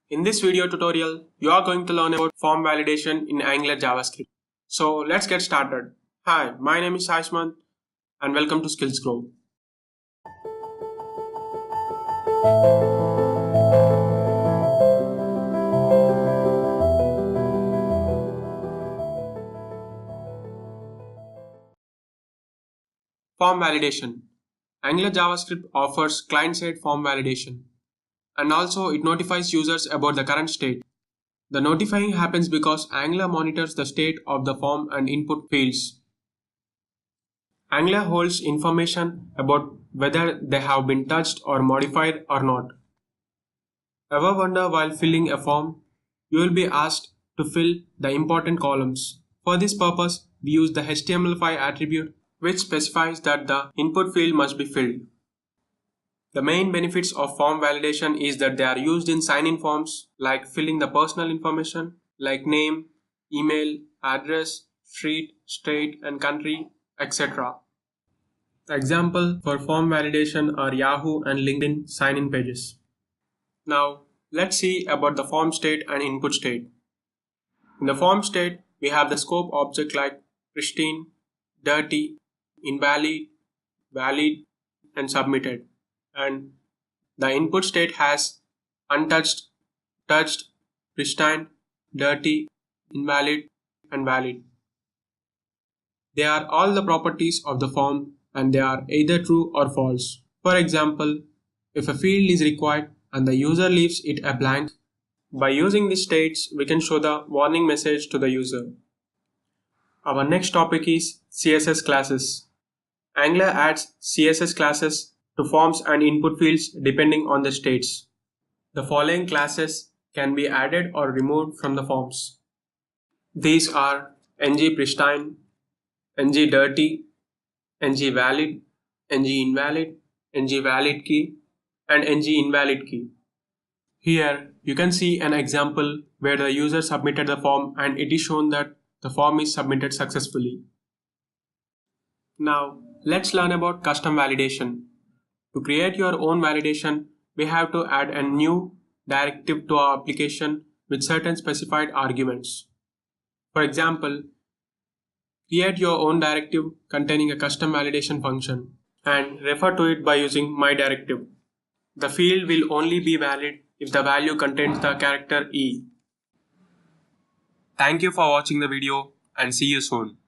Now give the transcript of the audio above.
In this video tutorial, you are going to learn about form validation in Angular JavaScript. So let's get started. Hi, my name is Aishman and welcome to Skills Grow. Form validation. Angular JavaScript offers client-side form validation, and also it notifies users about the current state. The notifying happens because Angular monitors the state of the form and input fields. Angular holds information about whether they have been touched or modified or not. Ever wonder while filling a form, you will be asked to fill the important columns. For this purpose, we use the HTML5 attribute which specifies that the input field must be filled. The main benefits of form validation is that they are used in sign-in forms like filling the personal information like name, email, address, street, state and country, etc. Example for form validation are Yahoo and LinkedIn sign-in pages. Now, let's see about the form state and input state. In the form state, we have the scope object like pristine, dirty, invalid, valid, and submitted. And the input state has untouched, touched, pristine, dirty, invalid, and valid. They are all the properties of the form and they are either true or false. For example, if a field is required and the user leaves it a blank, by using these states, we can show the warning message to the user. Our next topic is CSS classes. Angular adds CSS classes to forms and input fields depending on the states. The following classes can be added or removed from the forms. These are ngPristine, ngDirty, ngValid, ngInvalid, ngValidKey, and ngInvalidKey. Here you can see an example where the user submitted the form and it is shown that the form is submitted successfully. Now let's learn about custom validation. To create your own validation, we have to add a new directive to our application with certain specified arguments. For example, create your own directive containing a custom validation function and refer to it by using myDirective. The field will only be valid if the value contains the character E. Thank you for watching the video and see you soon.